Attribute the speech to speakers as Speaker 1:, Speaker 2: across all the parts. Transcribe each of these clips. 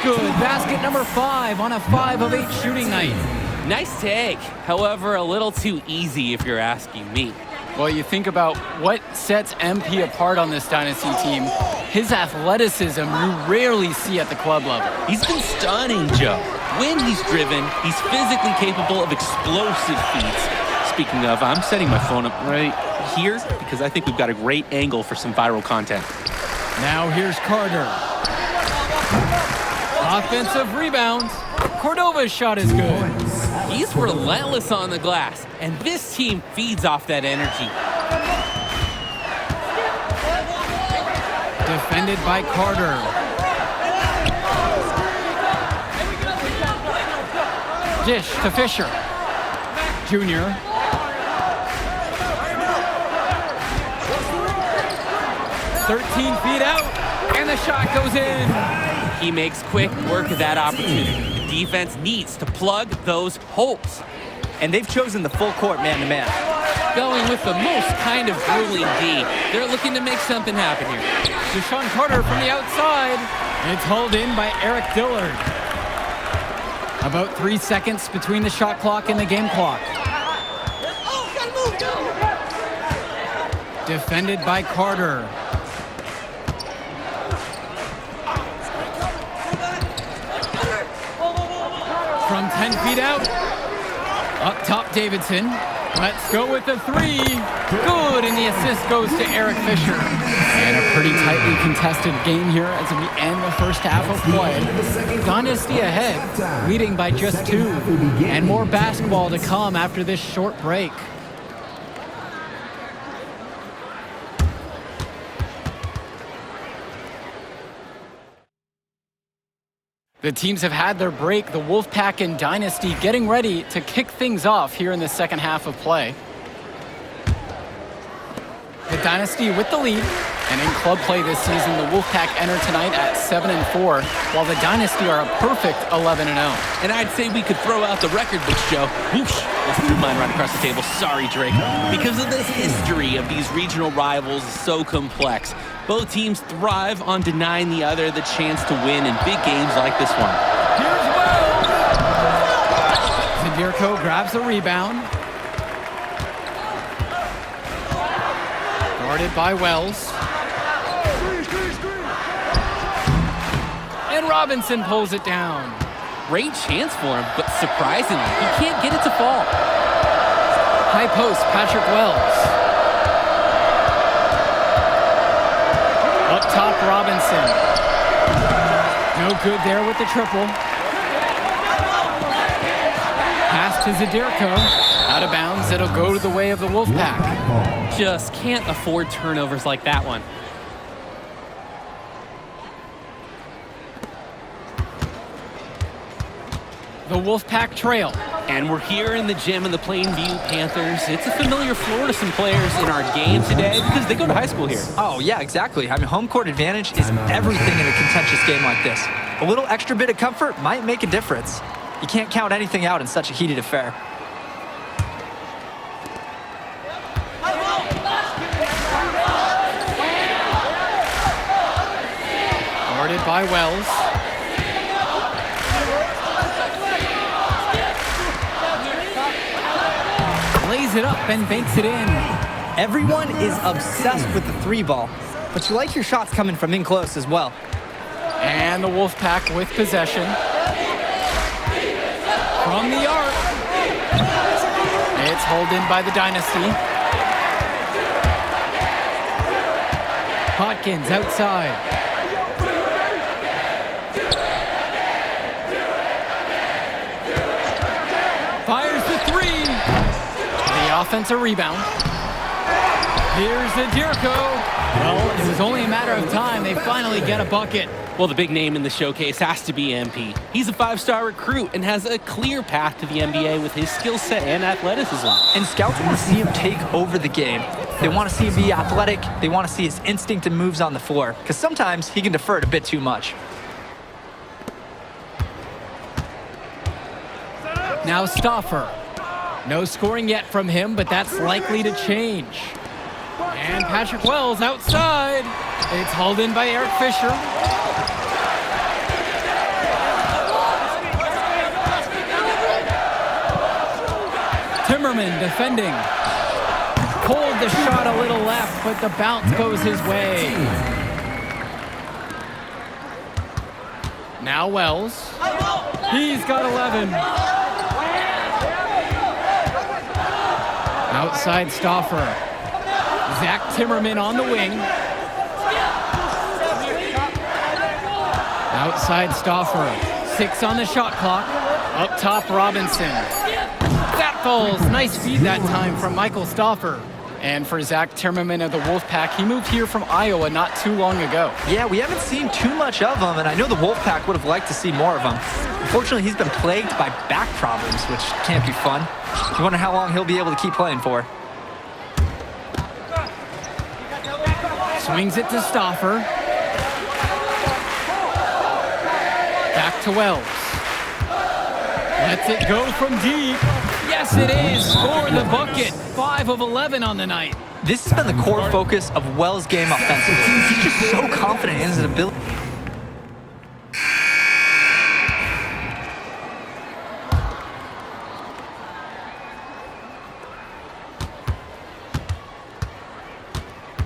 Speaker 1: good. Basket number 5 on a 5 of 8 shooting night.
Speaker 2: Nice take. However, a little too easy if you're asking me.
Speaker 1: Well, you think about what sets MP apart on this Dynasty team. His athleticism you rarely see at the club level.
Speaker 2: He's been stunning, Joe. When he's driven, he's physically capable of explosive feats. Speaking of, I'm setting my phone up right here because I think we've got a great angle for some viral content.
Speaker 1: Now here's Carter. Offensive rebounds. Cordova's shot is good.
Speaker 2: He's relentless on the glass, and this team feeds off that energy.
Speaker 1: Defended by Carter. Dish to Fisher. Junior. "13 feet out, and the shot goes in."
Speaker 2: He makes quick work of that opportunity. The defense needs to plug those holes.
Speaker 3: And they've chosen the full court man-to-man.
Speaker 2: Going with the most kind of grueling D. They're looking to make something happen here.
Speaker 1: Deshaun Carter from the outside. It's hauled in by Eric Dillard. About 3 seconds between the shot clock and the game clock. Defended by Carter. From 10 feet out. Up top, Davidson. Let's go with the 3. Good, and the assist goes to Eric Fisher. And a pretty tightly contested game here as we end the first half of play. Dynasty ahead, leading by just 2. And more basketball to come after this short break. The teams have had their break, the Wolfpack and Dynasty getting ready to kick things off here in the second half of play. The Dynasty with the lead, and in club play this season, the Wolfpack enter tonight at 7-4, while the Dynasty are a perfect 11-0.
Speaker 2: And I'd say we could throw out the record books, Joe. Whoosh! Let's threw mine right across the table. Sorry, Drake. Because of the history of these regional rivals is so complex. Both teams thrive on denying the other the chance to win in big games like this one.
Speaker 1: Here's Wells! Zadirko grabs the rebound. Guarded by Wells. And Robinson pulls it down.
Speaker 2: Great chance for him, but surprisingly, he can't get it to fall.
Speaker 1: High post, Patrick Wells. Up top, Robinson. No good there with the triple. Pass to Zadirko. Out of bounds, it'll go to the way of the Wolfpack.
Speaker 2: Just can't afford turnovers like that one.
Speaker 1: The Wolfpack trail.
Speaker 2: And we're here in the gym of the Plainview Panthers. It's a familiar floor to some players in our game today because they go to high school here.
Speaker 3: Oh, yeah, exactly. I mean, home court advantage is everything in a contentious game like this. A little extra bit of comfort might make a difference. You can't count anything out in such a heated affair.
Speaker 1: Guarded by Wells. Lays it up and banks it in.
Speaker 3: Everyone is obsessed with the 3-ball, but you like your shots coming from in close as well.
Speaker 1: And the Wolfpack with possession. From the arc. It's hauled in by the Dynasty. Hodkins outside. Fires the 3. The offensive rebound. Here's Zadirko. Well, it was only a matter of time. They finally get a bucket.
Speaker 2: Well, the big name in the showcase has to be MP. He's a 5-star recruit and has a clear path to the NBA with his skill set and athleticism.
Speaker 3: And scouts want to see him take over the game. They want to see him be athletic. They want to see his instinct and moves on the floor, because sometimes he can defer it a bit too much.
Speaker 1: Now Stauffer. No scoring yet from him, but that's likely to change. And Patrick Wells outside. It's hauled in by Eric Fisher. Timmerman defending. Pulled the shot a little left, but the bounce goes his way. Now Wells. He's got 11. Outside Stauffer. Zach Timmerman on the wing. Outside Stauffer. 6 on the shot clock. Up top, Robinson. That falls. Nice feed that time from Michael Stauffer. And for Zach Timmerman of the Wolfpack, he moved here from Iowa not too long ago.
Speaker 3: Yeah, we haven't seen too much of him, and I know the Wolfpack would have liked to see more of him. Unfortunately, he's been plagued by back problems, which can't be fun. You wonder how long he'll be able to keep playing for.
Speaker 1: Swings it to Stauffer. Back to Wells. Lets it go from deep. Yes, it is. Score the bucket. 5 of 11 on the night.
Speaker 3: This has been the core focus of Wells' game offensively. He's just so confident in his ability.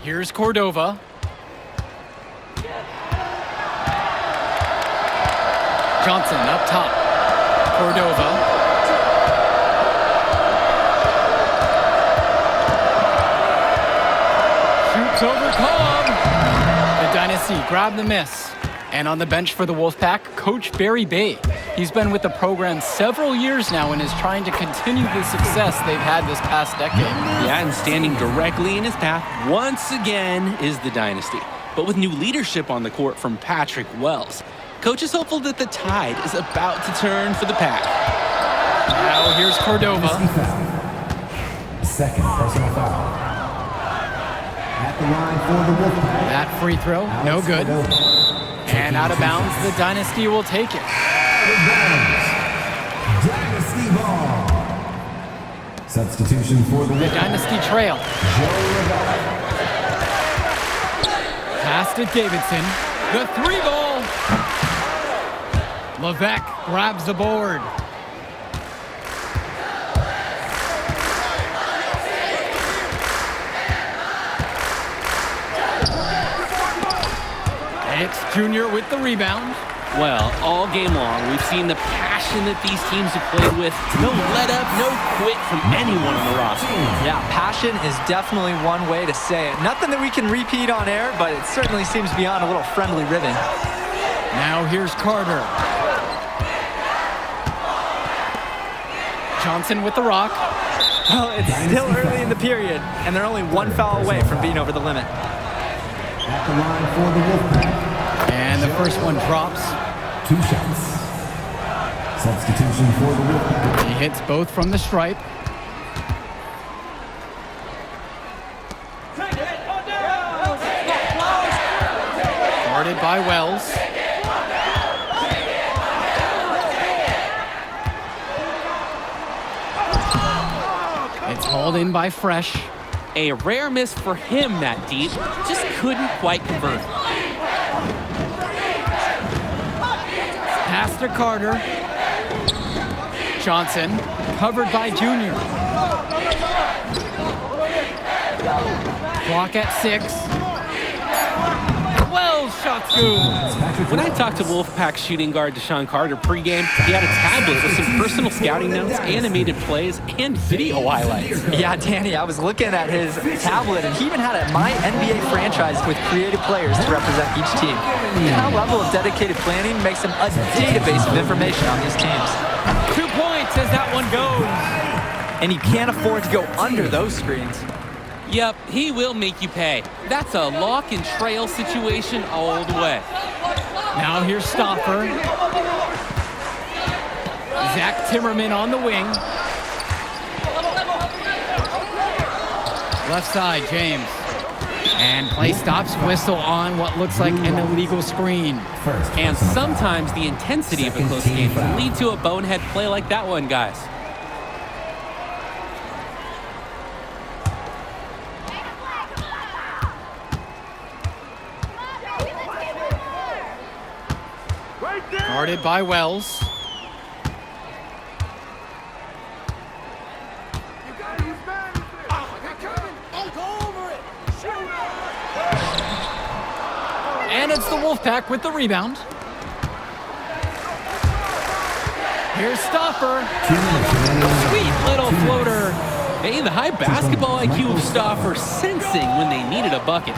Speaker 1: Here's Cordova. Johnson up top. Cordova. Shoots over Cobb. The Dynasty grab the miss. And on the bench for the Wolfpack, Coach Barry Bay. He's been with the program several years now and is trying to continue the success they've had this past decade.
Speaker 2: Yeah, and standing directly in his path once again is the Dynasty. But with new leadership on the court from Patrick Wells, Coach is hopeful that the tide is about to turn for the Pack.
Speaker 1: Now here's Cordova.
Speaker 4: Second personal foul. At the line for the Wolfpack.
Speaker 1: That free throw, no good. And out of bounds, the Dynasty will take it.
Speaker 4: Dynasty ball. Substitution for the
Speaker 1: Dynasty trail. Pass to Davidson. The 3-ball. Levesque grabs the board. It's Junior with the rebound.
Speaker 2: Well, all game long, we've seen the passion that these teams have played with. No let up, no quit from anyone on the roster.
Speaker 3: Yeah, passion is definitely one way to say it. Nothing that we can repeat on air, but it certainly seems beyond a little friendly ribbon.
Speaker 1: Now here's Carter. Johnson with the rock.
Speaker 3: Well, it's still early in the period, and they're only one foul away from being over the limit.
Speaker 4: At the line for the Wolfpack.
Speaker 1: And the first one drops.
Speaker 4: 2 shots. Substitution for the Wolfpack.
Speaker 1: He hits both from the stripe. Guarded by Wells. It's hauled in by Fresh.
Speaker 2: A rare miss for him that deep, just couldn't quite convert.
Speaker 1: Pass to Carter. Johnson, covered by Junior. Clock at 6. Wells shots good.
Speaker 2: When I talked to Wolfpack shooting guard Deshaun Carter pregame, he had a tablet with some personal scouting notes, animated plays, and video highlights.
Speaker 3: Yeah, Danny, I was looking at his tablet, and he even had a My NBA franchise with creative players to represent each team. That level of dedicated planning makes him a database of information on these teams.
Speaker 1: 2 points as that one goes.
Speaker 3: And you can't afford to go under those screens.
Speaker 2: Yep, he will make you pay. That's a lock and trail situation all the way.
Speaker 1: Now here's Stauffer. Zach Timmerman on the wing. Left side, James. And play stops, whistle on what looks like an illegal screen.
Speaker 2: And sometimes the intensity of a close game can lead to a bonehead play like that one, guys.
Speaker 1: Guarded by Wells. And it's the Wolfpack with the rebound. Here's Stoffer. Sweet little floater.
Speaker 2: Hey, the high basketball IQ of Stoffer sensing when they needed a bucket.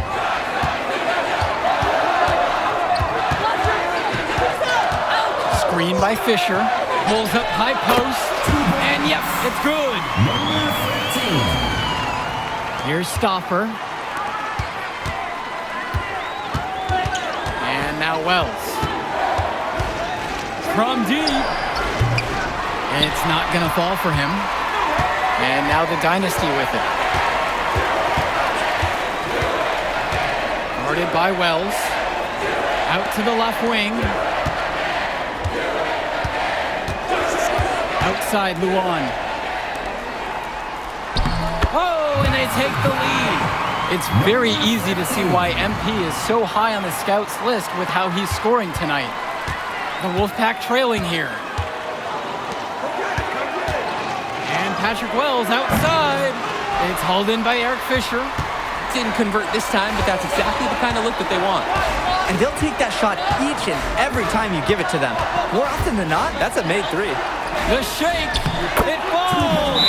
Speaker 1: Screen by Fisher. Pulls up high post. And yep, it's good. Here's Stoffer. And now Wells. From deep. And it's not going to fall for him. And now the Dynasty with it. Guarded by Wells. Out to the left wing. Outside Luan. Oh, and they take the lead. It's very easy to see why MP is so high on the scouts list with how he's scoring tonight. The Wolfpack trailing here. And Patrick Wells outside. It's hauled in by Eric Fisher.
Speaker 2: Didn't convert this time, but that's exactly the kind of look that they want.
Speaker 3: And they'll take that shot each and every time you give it to them. More often than not, that's a made three.
Speaker 1: The shake, it falls!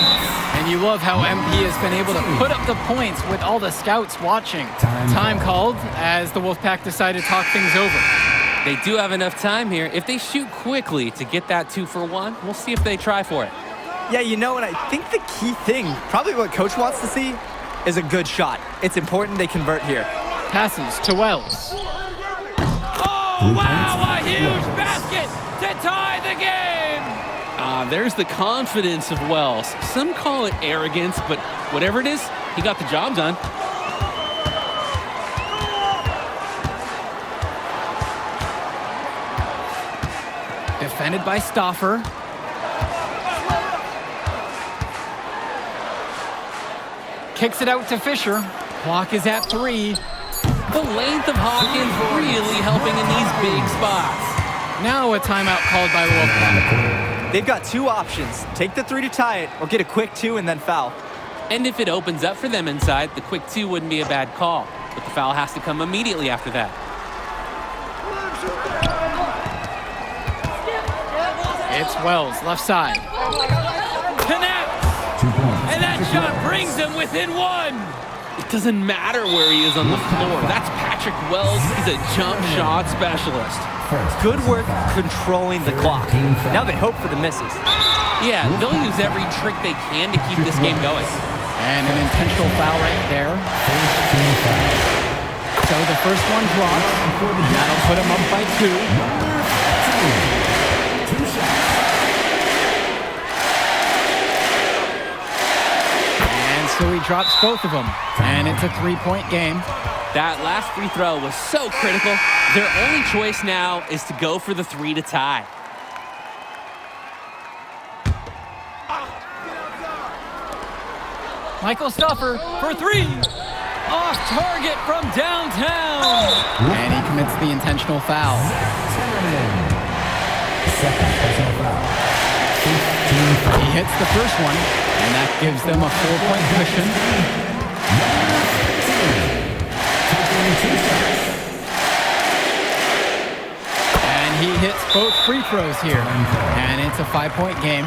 Speaker 1: And you love how MP has been able to put up the points with all the scouts watching. Time called as the Wolfpack decide to talk things over.
Speaker 2: They do have enough time here. If they shoot quickly to get that 2 for 1, we'll see if they try for it.
Speaker 3: Yeah, you know what? I think the key thing, probably what Coach wants to see, is a good shot. It's important they convert here.
Speaker 1: Passes to Wells. Oh, wow, a huge basket to tie the game!
Speaker 2: There's the confidence of Wells. Some call it arrogance, but whatever it is, he got the job done.
Speaker 1: Defended by Stoffer. Kicks it out to Fisher. Clock is at 3.
Speaker 2: The length of Hawkins really helping in these big spots.
Speaker 1: Now a timeout called by the Wolfpack.
Speaker 3: They've got 2 options. Take the 3 to tie it, or get a quick 2 and then foul.
Speaker 2: And if it opens up for them inside, the quick 2 wouldn't be a bad call. But the foul has to come immediately after that.
Speaker 1: It's Wells, left side. Connects! And that shot brings him within 1.
Speaker 2: It doesn't matter where he is on the floor. That's Patrick Wells. He's a jump shot specialist.
Speaker 3: Good work controlling the clock. Now they hope for the misses.
Speaker 2: Yeah, they'll use every trick they can to keep this game going.
Speaker 1: And an intentional foul right there. So the first one drops. That'll put him up by 2. And so he drops both of them. And it's a 3-point game.
Speaker 2: That last free throw was so critical. Their only choice now is to go for the 3 to tie.
Speaker 1: Michael Stoffer for 3. Off target from downtown. And he commits the intentional foul. He hits the first one, and that gives them a 4-point cushion. And he hits both free throws here. And it's a 5-point game.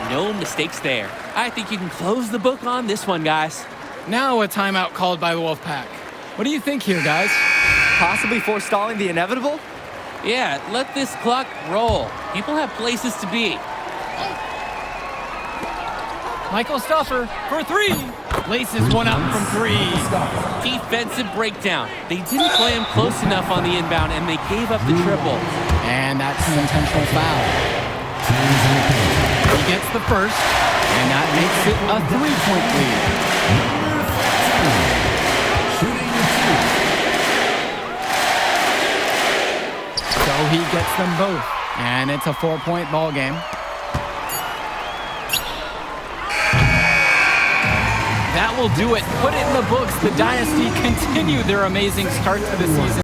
Speaker 2: No mistakes there. I think you can close the book on this one, guys.
Speaker 1: Now a timeout called by the Wolfpack. What do you think here, guys?
Speaker 3: Possibly forestalling the inevitable?
Speaker 2: Yeah, let this clock roll. People have places to be.
Speaker 1: Michael Stoffer for 3. Laces one up from 3.
Speaker 2: Defensive breakdown. They didn't play him close enough on the inbound, and they gave up the triple.
Speaker 1: And that's an intentional foul. He gets the first, and that makes it a 3-point lead. So he gets them both, and it's a 4-point ball game. That will do it. Put it in the books. The Dynasty continue their amazing start to the season.